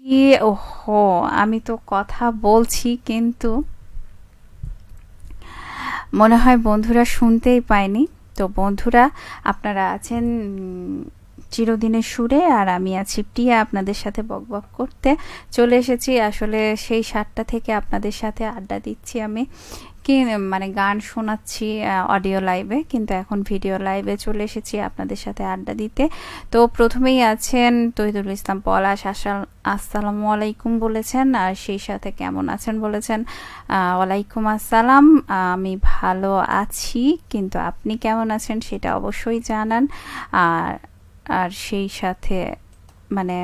ওহো! আমি তো কথা বলছি কিন্তু মনে হয় বন্ধুরা শুনতেই পায়নি। তো বন্ধুরা, আপনারা আছেন চিরদিনের সুরে, আর আমি আছি প্রিয়া আপনাদের সাথে বকবক করতে। চলে এসেছি আসলে সেই ৭টা থেকে আপনাদের সাথে আড্ডা দিচ্ছি আমি। কি মানে গান শোনাচ্ছি অডিও লাইভে, কিন্তু এখন ভিডিও লাইভে চলে এসেছি আপনাদের সাথে আড্ডা দিতে। তো প্রথমেই আছেন তহিদুল ইসলাম পলাশ, আসসালামু আলাইকুম বলেছেন, আর সেই সাথে কেমন আছেন বলেছেন। ওয়ালাইকুম আসসালাম, আমি ভালো আছি, কিন্তু আপনি কেমন আছেন সেটা অবশ্যই জানান। আর আর সেই সাথে মানে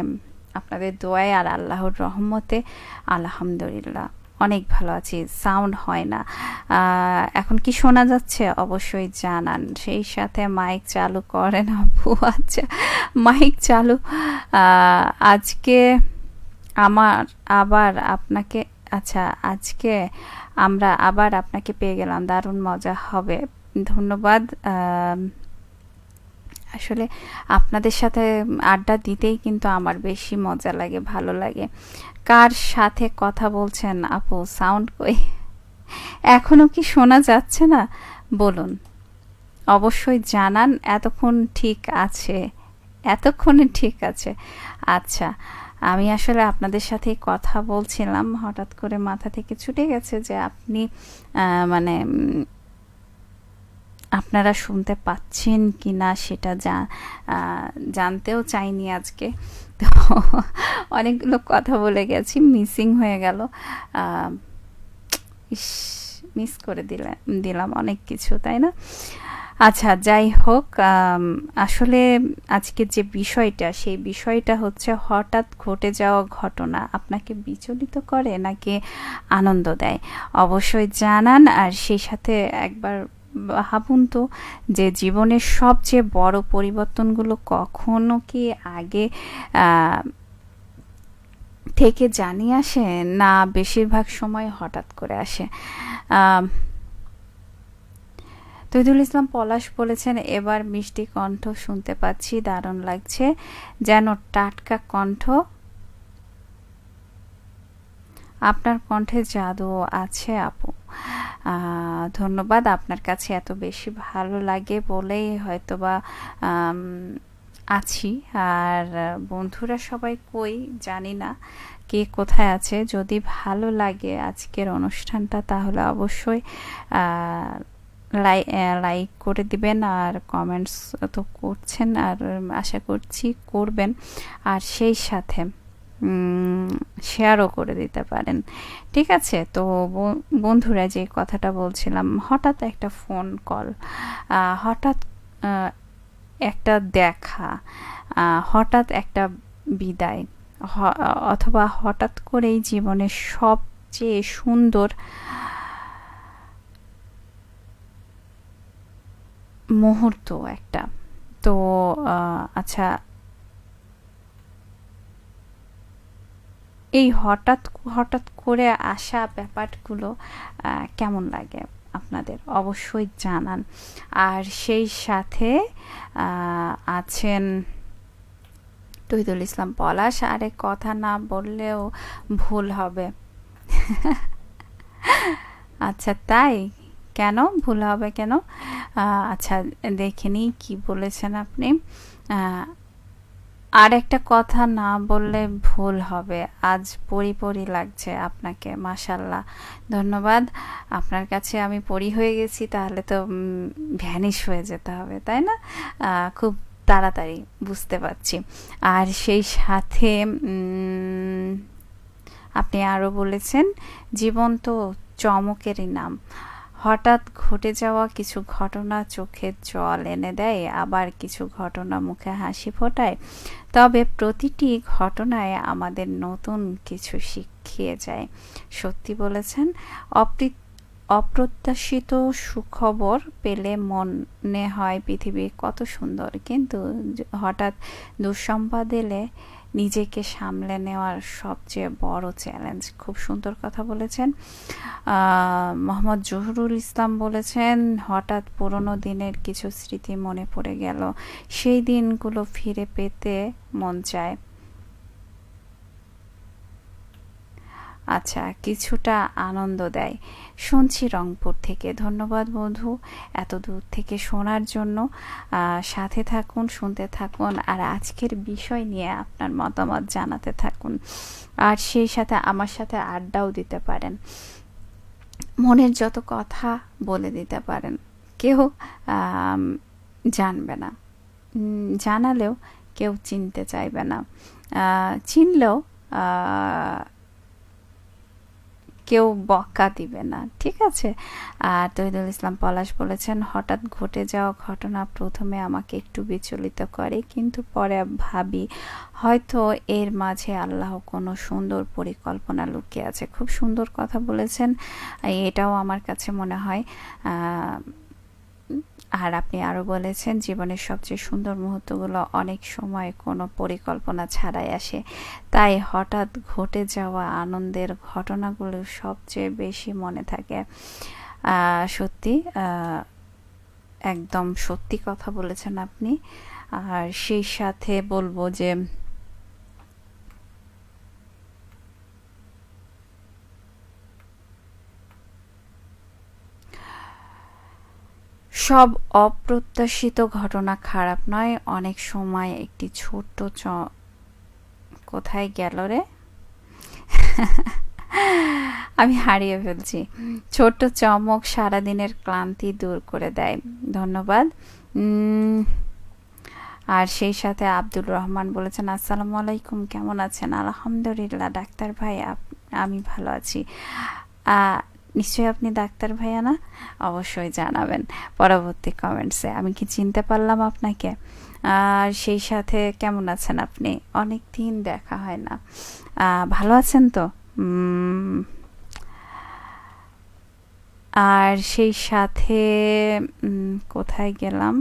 আপনাদের দোয়ায় আর আল্লাহর রহমতে আলহামদুলিল্লাহ অনেক ভালো আছি। সাউন্ড হয় না, এখন কি শোনা যাচ্ছে অবশ্যই জানান। সেই সাথে মাইক চালু করেন আপু। আচ্ছা, মাইক চালু। আজকে আমার আবার আপনাকে, আচ্ছা আজকে আমরা আবার আপনাকে পেয়ে গেলাম, দারুণ মজা হবে। ধন্যবাদ। আসলে আপনাদের সাথে আড্ডা দিতেই কিন্তু আমার বেশি মজা লাগে, ভালো লাগে। কার সাথে কথা বলছেন আপু? সাউন্ড কই? এখনো কি শোনা যাচ্ছে না? বলুন, অবশ্যই জানান। এতক্ষণ ঠিক আছে, এতক্ষণে ঠিক আছে। আচ্ছা, আমি আসলে আপনাদের সাথেই কথা বলছিলাম, হঠাৎ করে মাথা থেকে ছুটে গেছে যে আপনি মানে আপনারা শুনতে পাচ্ছেন কি না সেটা জানতেও চাইনি আজকে। তো অনেকগুলো কথা বলে গেছি, মিসিং হয়ে গেল। ইস, মিস করে দিলাম অনেক কিছু, তাই না? আচ্ছা, যাই হোক, আসলে আজকে যে বিষয়টা, সেই বিষয়টা হচ্ছে হঠাৎ ঘটে যাওয়া ঘটনা আপনাকে বিচলিত করে নাকি আনন্দ দেয়? অবশ্যই জানান। আর সেই সাথে একবার ভাবুন তো, যে জীবনের সবচেয়ে বড় পরিবর্তনগুলো কখনো কি আগে থেকে জানিয়ে আসে, না বেশিরভাগ সময় হঠাৎ করে আসে? তহিদুল ইসলাম পলাশ বলেছেন, এবার মিষ্টি কণ্ঠ শুনতে পাচ্ছি, দারুণ লাগছে, যেন টাটকা কণ্ঠ। আপনার কণ্ঠে জাদু আছে আপু। ধন্যবাদ। আপনার কাছে এত বেশি ভালো লাগে বলেই হয়তোবা আছি। আর বন্ধুরা সবাই কই জানি না, কে কোথায় আছে। যদি ভালো লাগে আজকের অনুষ্ঠানটা তাহলে অবশ্যই লাইক করে দিবেন, আর কমেন্টস তো করছেন, আর আশা করছি করবেন। আর সেই সাথে শেয়ারও করে দিতে পারেন। ঠিক আছে? তো বন্ধুরা, যে কথাটা বলছিলাম, হঠাৎ একটা ফোন কল, হঠাৎ একটা দেখা, হঠাৎ একটা বিদায়, অথবা হঠাৎ করেই জীবনের সবচেয়ে সুন্দর মুহূর্ত একটা। তো আচ্ছা, এই হঠাৎ হঠাৎ করে আসা ব্যাপারগুলো কেমন লাগে আপনাদের অবশ্যই জানান। আর সেই সাথে আছেন তহিদুল ইসলাম পলাশ। আরে কথা না বললেও ভুল হবে। আচ্ছা, তাই? কেন ভুল হবে কেন? আচ্ছা, দেখে নিই কি বলেছেন আপনি। আর একটা কথা না বললে ভুল হবে, আজ পরি লাগছে আপনাকে, মাশাল্লাহ। ধন্যবাদ। আপনার কাছে আমি পরি হয়ে গেছি, তাহলে তো ভ্যানিশ হয়ে যেতে হবে, তাই না? খুব তাড়াতাড়ি, বুঝতে পারছি। আর সেই সাথে আপনি আরও বলেছেন, জীবন তো চমকেরই নাম। হঠাৎ ঘটে যাওয়া কিছু ঘটনা চোখে জল এনে দেয়, আবার কিছু ঘটনা মুখে হাসি ফোটায়। তবে প্রতিটি ঘটনায় আমাদের নতুন কিছু শিখিয়ে যায়। সত্যি বলেছেন। অপ্রত্যাশিত সুখবর পেলে মনে হয় পৃথিবী কত সুন্দর, কিন্তু হঠাৎ দুঃসংবাদ এলে নিজেকে সামলে নেওয়ার সবচেয়ে বড় চ্যালেঞ্জ। খুব সুন্দর কথা বলেছেন। মোহাম্মদ জহুরুল ইসলাম বলেছেন, হঠাৎ পুরনো দিনের কিছু স্মৃতি মনে পড়ে গেল, সেই দিনগুলো ফিরে পেতে মন চায়। আচ্ছা কিছুটা আনন্দ দেয়। শুনছি রংপুর থেকে। ধন্যবাদ বন্ধু এত দূর থেকে শোনার জন্য। সাথে থাকুন, শুনতে থাকুন, আর আজকের বিষয় নিয়ে আপনার মতামত জানাতে থাকুন, আর সেই সাথে আমার সাথে আড্ডাও দিতে পারেন। মনের যত কথা বলে দিতে পারেন, কেউ জানবে না, জানালেও কেউ চিনতে চাইবে না, চিনলেও কেউ বকা দিবে না, ঠিক আছে। আর তহিদুল ইসলাম পলাশ বলেছেন, হঠাৎ ঘটে যাওয়া ঘটনা প্রথমে আমাকে একটু বিচলিত করে, কিন্তু পরে ভাবি হয়তো এর মাঝে আল্লাহ কোনো সুন্দর পরিকল্পনা লুকিয়ে আছে। খুব সুন্দর কথা বলেছেন, এটাও আমার কাছে মনে হয়। আর আপনি আরও বলেছেন, জীবনের সবচেয়ে সুন্দর মুহূর্তগুলো অনেক সময় কোনো পরিকল্পনা ছাড়াই আসে, তাই হঠাৎ ঘটে যাওয়া আনন্দের ঘটনাগুলো সবচেয়ে বেশি মনে থাকে। সত্যি, একদম সত্যি কথা বলেছেন আপনি। আর সেই সাথে বলবো যে সব অপ্রত্যাশিত ঘটনা খারাপ নয়, অনেক সময় একটি ছোট্ট কোথায় গেল রে আমি হারিয়ে ফেলছি। ছোট্ট চমক সারাদিনের ক্লান্তি দূর করে দেয়। ধন্যবাদ। আর সেই সাথে আব্দুল রহমান বলেছেন, আসসালামু আলাইকুম, কেমন আছেন? আলহামদুলিল্লাহ ডাক্তার ভাই, আমি ভালো আছি। নিশ্চয়ই আপনি ডাক্তার ভাইয়া না? অবশ্যই জানাবেন পরবর্তী কমেন্টসে। আমি কি চিনতে পারলাম আপনাকে? আর সেই সাথে কেমন আছেন আপনি? অনেক দিন দেখা হয় না। ভালো আছেন তো? আর সেই সাথে কোথায় গেলাম?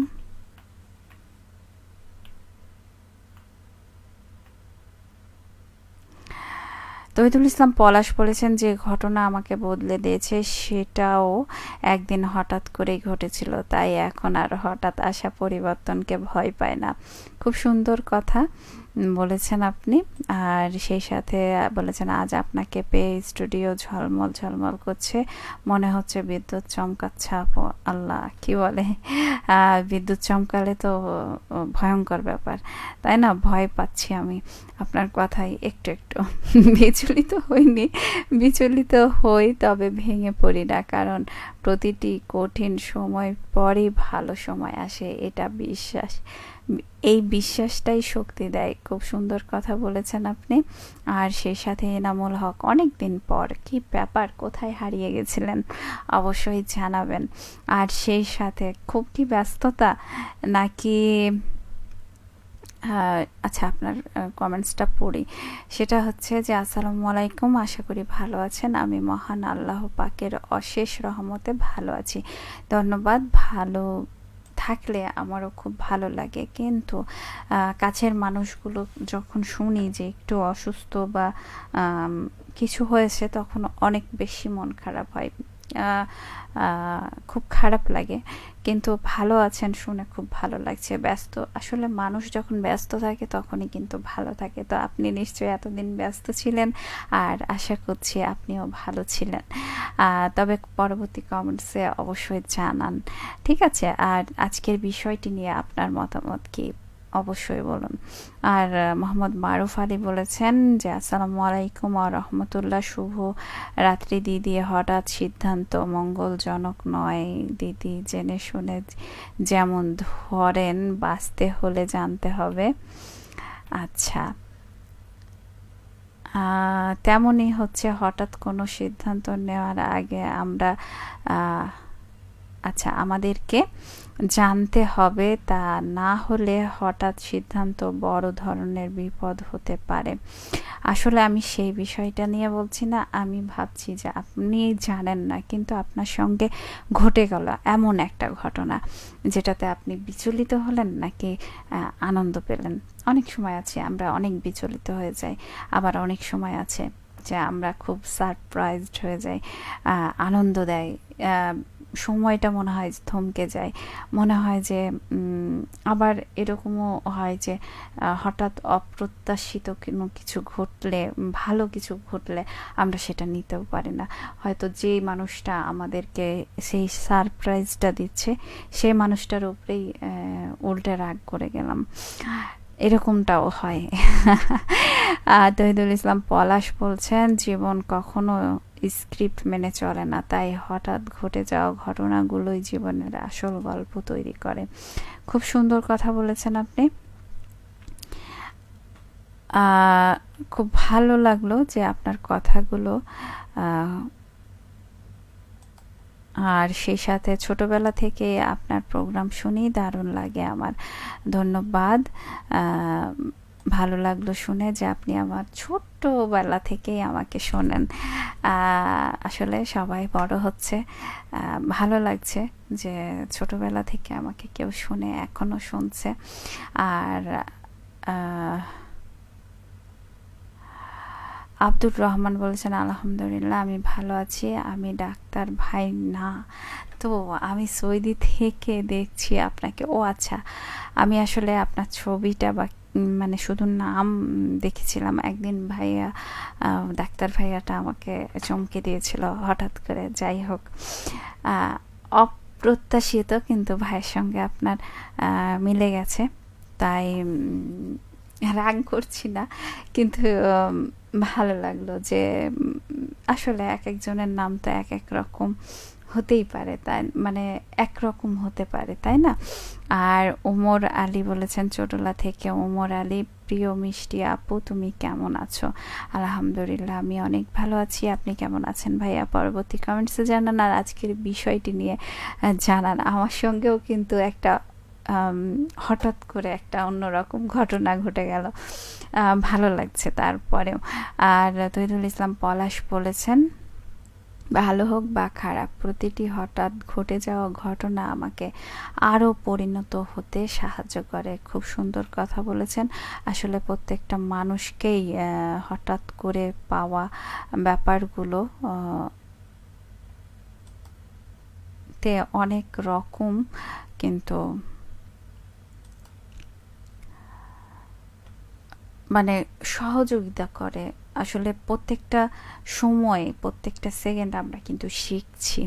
তহিদুল ইসলাম পলাশ বলেছেন, যে ঘটনা আমাকে বদলে দিয়েছে সেটাও একদিন হঠাৎ করেই ঘটেছিল, তাই এখন আর হঠাৎ আসা পরিবর্তনকে ভয় পায় না। খুব সুন্দর কথা বলেছেন আপনি। আর সেই সাথে বলেছেন, আজ আপনাকে পেয়ে স্টুডিও ঝলমল ঝলমল করছে, মনে হচ্ছে বিদ্যুৎ চমকাচ্ছে। আপু আল্লাহ, কি বলে, বিদ্যুৎ চমকালে তো ভয়ঙ্কর ব্যাপার, তাই না? ভয় পাচ্ছি আমি আপনার কথাই একটু একটু। বিচলিত হইনি, বিচলিত হই, তবে ভেঙে পড়ি না, কারণ প্রতিটি কঠিন সময় পরই ভালো সময় আসে, এটা বিশ্বাস। এই বিশ্বাসটাই শক্তি দেয়। খুব সুন্দর কথা বলেছেন আপনি। আর সেই সাথে এনামুল হক, অনেক দিন পর, কি ব্যাপার, কোথায় হারিয়ে গেছিলেন? অবশ্যই জানাবেন। আর সেই সাথে খুব কি ব্যস্ততা নাকি? আচ্ছা, আপনার কমেন্টসটা পড়ি। সেটা হচ্ছে যে, আসসালামু আলাইকুম, আশা করি ভালো আছেন। আমি মহান আল্লাহ পাকের অশেষ রহমতে ভালো আছি। ধন্যবাদ। ভালো থাকলে আমারও খুব ভালো লাগে, কিন্তু কাছের মানুষগুলো যখন শুনি যে একটু অসুস্থ বা কিছু হয়েছে, তখন অনেক বেশি মন খারাপ হয়, খুব খারাপ লাগে। কিন্তু ভালো আছেন শুনে খুব ভালো লাগছে। ব্যস্ত, আসলে মানুষ যখন ব্যস্ত থাকে তখনই কিন্তু ভালো থাকে। তো আপনি নিশ্চয়ই এতদিন ব্যস্ত ছিলেন, আর আশা করছি আপনিও ভালো ছিলেন। তবে পরবর্তী কমেন্টসে অবশ্যই জানান, ঠিক আছে? আর আজকের বিষয়টি নিয়ে আপনার মতামত কি, অবশ্যই বলুন। আর মোহাম্মদ মারুফ আলী বলেছেন যে, আসসালামু আলাইকুম ওয়া রাহমাতুল্লাহ, শুভ রাত্রি দিদি। হঠাৎ সিদ্ধান্ত মঙ্গলজনক নয় দিদি, জেনে শুনে যেমন ধরেন, বাঁচতে হলে জানতে হবে। আচ্ছা, তেমনই হচ্ছে, হঠাৎ কোনো সিদ্ধান্ত নেওয়ার আগে আমরা আচ্ছা আমাদেরকে জানতে হবে, তা না হলে হঠাৎ সিদ্ধান্ত বড় ধরনের বিপদ হতে পারে। আসলে আমি সেই বিষয়টা নিয়ে বলছি না, আমি ভাবছি যে আপনি জানেন না, কিন্তু আপনার সঙ্গে ঘটে গেল এমন একটা ঘটনা যেটাতে আপনি বিচলিত হলেন নাকি আনন্দ পেলেন। অনেক সময় আছে আমরা অনেক বিচলিত হয়ে যাই, আবার অনেক সময় আছে যে আমরা খুব সারপ্রাইজড হয়ে যাই, আনন্দ দেয়, সময়টা মনে হয় যে থমকে যায়, মনে হয় যে আবার এরকমও হয় যে হঠাৎ অপ্রত্যাশিত কোনো কিছু ঘটলে, ভালো কিছু ঘটলে আমরা সেটা নিতেও পারি না। হয়তো যেই মানুষটা আমাদেরকে সেই সারপ্রাইজটা দিচ্ছে সেই মানুষটার উপরেই উল্টে রাগ করে গেলাম, এরকমটাও হয়। তহিদুল ইসলাম পলাশ বলছেন, জীবন কখনো স্ক্রিপ্ট মেনে চলে না, তাই হঠাৎ ঘটে যাওয়া ঘটনাগুলোই জীবনের আসল গল্প তৈরি করে। খুব সুন্দর কথা বলেছেন আপনি। খুব ভালো লাগলো যে আপনার কথাগুলো, আর সেই সাথে ছোটবেলা থেকে আপনার প্রোগ্রাম শুনি দারুণ লাগে আমার। ধন্যবাদ। ভালো লাগলো শুনে যে আপনি আমার ছোট্টবেলা থেকেই আমাকে শোনেন। আসলে সবাই বড় হচ্ছে, ভালো লাগছে যে ছোটবেলা থেকে আমাকে কেউ শুনে, এখনো শুনছে। আর আব্দুর রহমান বলেছেন, আলহামদুলিল্লাহ আমি ভালো আছি, আমি ডাক্তার ভাই না তো, আমি সৌদি থেকে দেখছি আপনাকে। ও আচ্ছা, আমি আসলে আপনার ছবিটা বা মানে শুধু নাম দেখেছিলাম একদিন। ভাইয়া, ডাক্তার ভাইয়াটা আমাকে চমকে দিয়েছিল হঠাৎ করে। যাই হোক, অপ্রত্যাশিত কিন্তু ভাইয়ের সঙ্গে আপনার মিলে গেছে, তাই রাগ করছি না, কিন্তু ভালো লাগলো যে আসলে এক একজনের নাম তো এক এক রকম হতেই পারে, তাই মানে একরকম হতে পারে, তাই না? আর ওমর আলী বলেছেন চটলা থেকে, ওমর আলী, প্রিয় মিষ্টি আপু তুমি কেমন আছো? আলহামদুলিল্লাহ আমি অনেক ভালো আছি, আপনি কেমন আছেন ভাইয়া? পরবর্তী কমেন্টসে জানান, আর আজকের বিষয়টি নিয়ে জানান। আমার সঙ্গেও কিন্তু একটা হঠাৎ করে একটা অন্যরকম ঘটনা ঘটে গেল, ভালো লাগছে তারপরেও। আর তহিদুল ইসলাম পলাশ বলেছেন, ভালো হোক বা খারাপ, প্রতিটি হঠাৎ ঘটে যাওয়া ঘটনা আমাকে আরও পরিণত হতে সাহায্য করে। খুব সুন্দর কথা বলেছেন। আসলে প্রত্যেকটা মানুষকেই হঠাৎ করে পাওয়া ব্যাপারগুলো তে অনেক রকম কিন্তু মানে সহযোগিতা করে। আসলে প্রত্যেকটা সময়, প্রত্যেকটা সেকেন্ড আমরা কিন্তু শিখছি।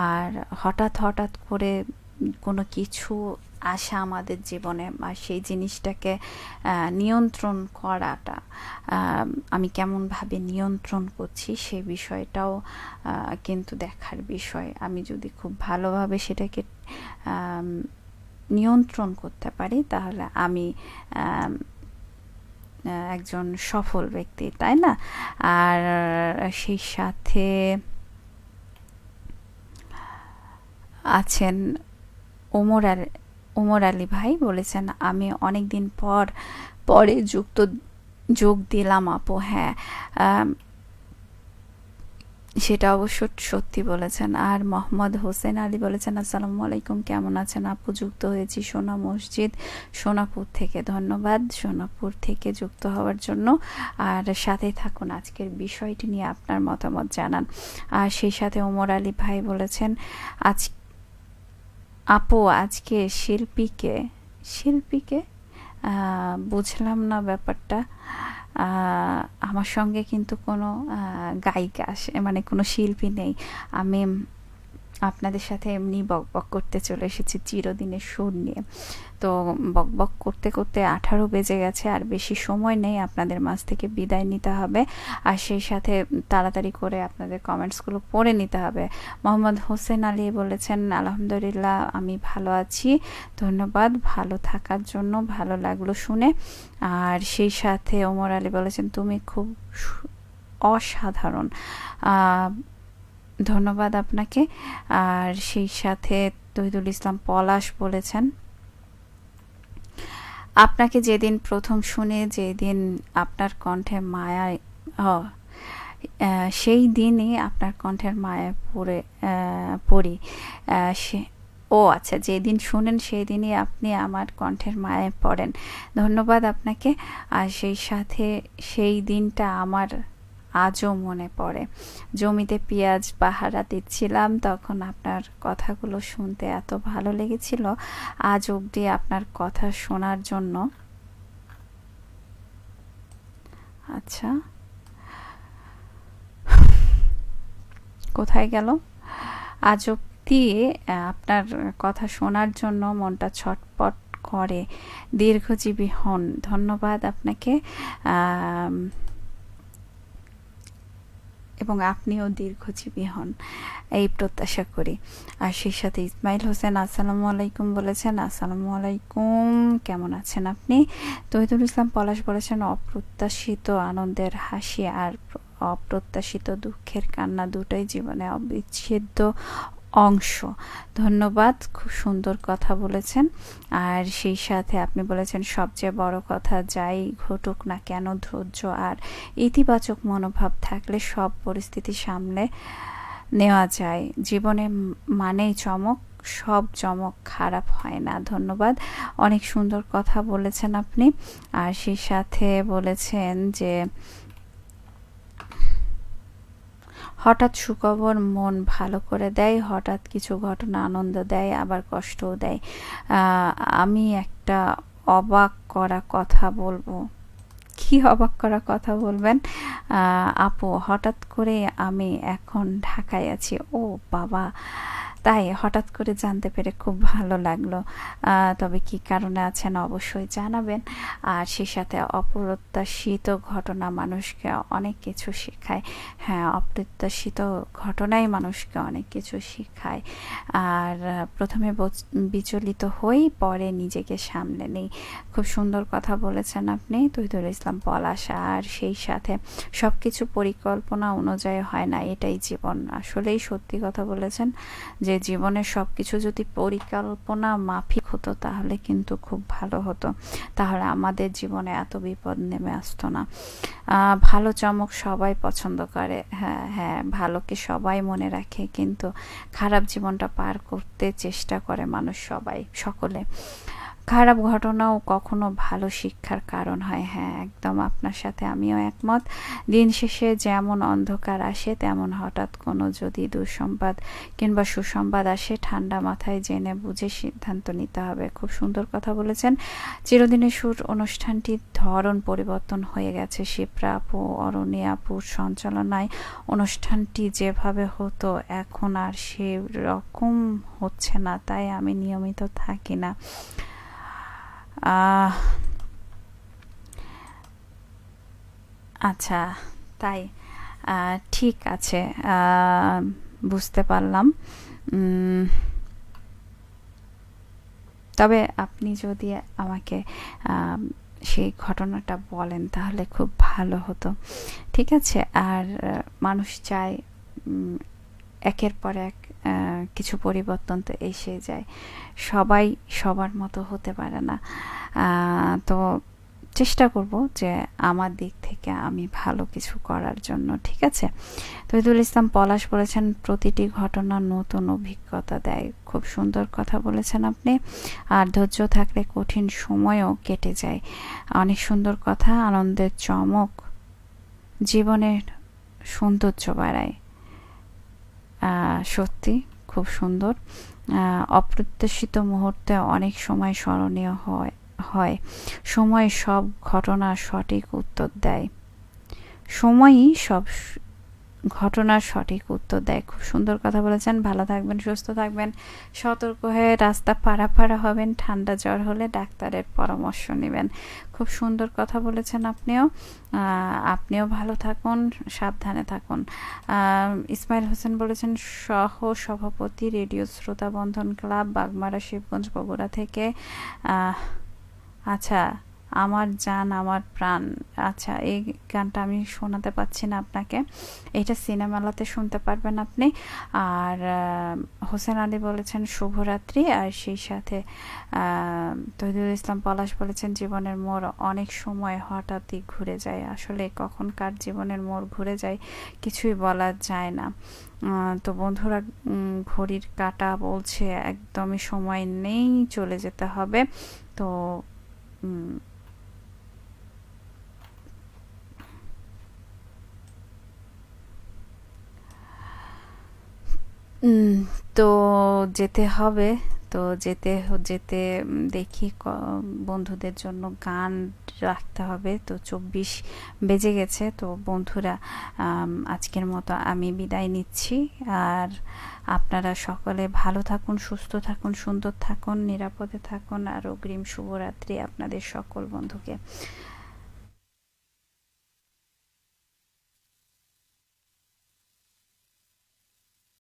আর হঠাৎ করে কোনো কিছু আসা আমাদের জীবনে, আর সেই জিনিসটাকে নিয়ন্ত্রণ করাটা, আমি কেমনভাবে নিয়ন্ত্রণ করছি সেই বিষয়টাও কিন্তু দেখার বিষয়। আমি যদি খুব ভালোভাবে সেটাকে নিয়ন্ত্রণ করতে পারি, তাহলে আমি একজন সফল ব্যক্তি, তাই না? আর সেই সাথে আছেন ওমর আলী ভাই, বলেছেন আমি অনেক দিন পরে যোগ দিলাম আপু। হ্যাঁ, সেটা অবশ্য সত্যি বলেছেন। আর মোহাম্মদ হোসেন আলী বলেছেন, আসসালামু আলাইকুম, কেমন আছেন আপু? যুক্ত হয়েছি সোনা মসজিদ সোনাপুর থেকে। ধন্যবাদ সোনাপুর থেকে যুক্ত হওয়ার জন্য। আর সাথে থাকুন, আজকের বিষয়টি নিয়ে আপনার মতামত জানান। আর সেই সাথে ওমর আলী ভাই বলেছেন, আপু আজকে শিল্পীকে বুঝলাম না ব্যাপারটা। আমার সঙ্গে কিন্তু কোনো গায়িকা মানে কোনো শিল্পী নেই, আমি আপনাদের সাথে এমনি বকবক করতে চলে এসেছি চিরদিনের সুর নিয়ে। তো বকবক করতে করতে 18 বেজে গেছে, আর বেশি সময় নেই, আপনাদের মাঝ থেকে বিদায় নিতে হবে। আর সেই সাথে তাড়াতাড়ি করে আপনাদের কমেন্টসগুলো পড়ে নিতে হবে। মোহাম্মদ হোসেন আলী বলেছেন, আলহামদুলিল্লাহ আমি ভালো আছি, ধন্যবাদ ভালো থাকার জন্য, ভালো লাগলো শুনে। আর সেই সাথে ওমর আলী বলেছেন, তুমি খুব অসাধারণ, ধন্যবাদ আপনাকে। আর সেই সাথে তহিদুল ইসলাম পলাশ বলেছেন, আপনাকে যেদিন প্রথম শুনে, যেদিন আপনার কণ্ঠে মায়া, সেই দিনই আপনার কণ্ঠের মায়া পড়ি। ও আচ্ছা, যেদিন শুনেন সেই দিনই আপনি আমার কণ্ঠের মায়ায় পড়েন। ধন্যবাদ আপনাকে। আর সেই সাথে সেই দিনটা আজও মনে পড়ে। জমিতে পেঁয়াজ পাহারা দিচ্ছিলাম, তখন আপনার কথাগুলো শুনতে এত ভালো লেগেছিল। আজ অবধি আপনার কথা শোনার জন্য। আচ্ছা, কোথায় গেল? আজ অবধি আপনার কথা শোনার জন্য মনটা ছটপট করে। দীর্ঘজীবী হন। ধন্যবাদ আপনাকে, এবং আপনিও দীর্ঘজীবী হন এই প্রত্যাশা করি। আর সেই সাথে ইসমাইল হোসেন আসসালামু আলাইকুম বলেছেন। আসসালামু আলাইকুম, কেমন আছেন আপনি? তহিদুল ইসলাম পলাশ বলেছেন অপ্রত্যাশিত আনন্দের হাসি আর অপ্রত্যাশিত দুঃখের কান্না দুটোই জীবনে অবিচ্ছেদ্য অংশ। ধন্যবাদ, খুব সুন্দর কথা বলেছেন। আর সেই সাথে আপনি বলেছেন সবচেয়ে বড় কথা, যাই ঘটুক না কেন ধৈর্য আর ইতিবাচক মনোভাব থাকলে সব পরিস্থিতি সামলে নেওয়া যায়। জীবনে মানেই চমক, সব চমক খারাপ হয় না। ধন্যবাদ, অনেক সুন্দর কথা বলেছেন আপনি। আর সেই সাথে বলেছেন যে হঠাৎ সুখবর মন ভালো করে দেয়, হঠাৎ কিছু ঘটনা আনন্দ দেয়, আবার কষ্টও দেয়। আমি একটা অবাক করা কথা বলবো। কি অবাক করা কথা বলবেন? আপু, হঠাৎ করে আমি এখন ঢাকায় আছি। ও বাবা, তাই? হঠাৎ করে জানতে পেরে খুব ভালো লাগলো। তবে কি কারণে আছেন অবশ্যই জানাবেন। আর সেই সাথে অপ্রত্যাশিত ঘটনা মানুষকে অনেক কিছু শেখায়। হ্যাঁ, অপ্রত্যাশিত ঘটনাই মানুষকে অনেক কিছু শেখায়। আর প্রথমে বিচলিত হই, পরে নিজেকে সামলে নেই। খুব সুন্দর কথা বলেছেন আপনি, তহিদুল ইসলাম পলাশ। আর সেই সাথে সব কিছু পরিকল্পনা অনুযায়ী হয় না, এটাই জীবন। আসলেই সত্যি কথা বলেছেন যে জীবনের সব কিছু যদি পরিকল্পনা মাফিক হতো তাহলে কিন্তু খুব ভালো হতো, তাহলে আমাদের জীবনে এত বিপদ নেমে আসতো না। ভালো চমক সবাই পছন্দ করে। হ্যাঁ হ্যাঁ, ভালোকে সবাই মনে রাখে, কিন্তু খারাপ জীবনটা পার করতে চেষ্টা করে মানুষ, সবাই, সকলে। খারাপ ঘটনাও কখনো ভালো শিক্ষার কারণ হয়। হ্যাঁ, একদম আপনার সাথে আমিও একমত। দিন শেষে যেমন অন্ধকার আসে, তেমন হঠাৎ কোনো যদি দুঃসংবাদ কিংবা সুসংবাদ আসে, ঠান্ডা মাথায় জেনে বুঝে সিদ্ধান্ত নিতে হবে। খুব সুন্দর কথা বলেছেন। চিরদিনের সুর অনুষ্ঠানটির ধরন পরিবর্তন হয়ে গেছে। শিপ্রা আপু, অরণি আপুর সঞ্চালনায় অনুষ্ঠানটি যেভাবে হতো এখন আর সেরকম হচ্ছে না, তাই আমি নিয়মিত থাকি না। আচ্ছা, তাই? ঠিক আছে, বুঝতে পারলাম। তবে আপনি যদি আমাকে সেই ঘটনাটা বলেন তাহলে খুব ভালো হতো। ঠিক আছে? আর মানুষ চায় একের পর এক কিছু পরিবর্তন তো এসে যায়, সবাই সবার মতো হতে পারে না। তো চেষ্টা করব যে আমার দিক থেকে আমি ভালো কিছু করার জন্য। ঠিক আছে? তহিদুল ইসলাম পলাশ বলেছেন প্রতিটি ঘটনা নতুন অভিজ্ঞতা দেয়। খুব সুন্দর কথা বলেছেন আপনি। আর ধৈর্য থাকলে কঠিন সময়ও কেটে যায়। অনেক সুন্দর কথা। আনন্দের চমক জীবনের সৌন্দর্য বাড়ায়। সত্যি খুব সুন্দর। অপ্রত্যাশিত মুহূর্তে অনেক সময় স্মরণীয় হয়। সময় সব ঘটনার সঠিক উত্তর দেয়। সময়ই সব ঘটনার সঠিক উত্তর দেয়। খুব সুন্দর কথা বলেছেন। ভালো থাকবেন, সুস্থ থাকবেন, সতর্ক হয়ে রাস্তা পারাপার হবেন। ঠান্ডা জ্বর হলে ডাক্তারের পরামর্শ নেবেন। খুব সুন্দর কথা বলেছেন আপনিও ভালো থাকুন, সাবধানে থাকুন। ইসমাইল হোসেন বলেছেন সহ সভাপতি রেডিও শ্রোতা বন্ধন ক্লাব, বাগমারা, শিবগঞ্জ, বগুড়া থেকে। আচ্ছা, আমার জান আমার প্রাণ। আচ্ছা, এই গানটা আমি শোনাতে পাচ্ছি না আপনাকে, এটা সিনেমালাতে শুনতে পারবেন আপনি। আর হোসেন আলী বলেছেন শুভরাত্রি। আর সেই সাথে তহিদুল ইসলাম পলাশ বলেছেন জীবনের মোড় অনেক সময় হঠাৎই ঘুরে যায়। আসলে কখনকার জীবনের মোড় ঘুরে যায় কিছুই বলা যায় না। তো বন্ধুরা, ঘড়ির কাঁটা বলছে একদমই সময় নেই, চলে যেতে হবে। তো উম, তো যেতে হবে। তো যেতে যেতে দেখি বন্ধুদের জন্য গান রাখতে হবে। তো 24 বেজে গেছে। তো বন্ধুরা, আজকের মতো আমি বিদায় নিচ্ছি। আর আপনারা সকলে ভালো থাকুন, সুস্থ থাকুন, সুন্দর থাকুন, নিরাপদে থাকুন। আর অগ্রিম শুভরাত্রি আপনাদের সকল বন্ধুকে।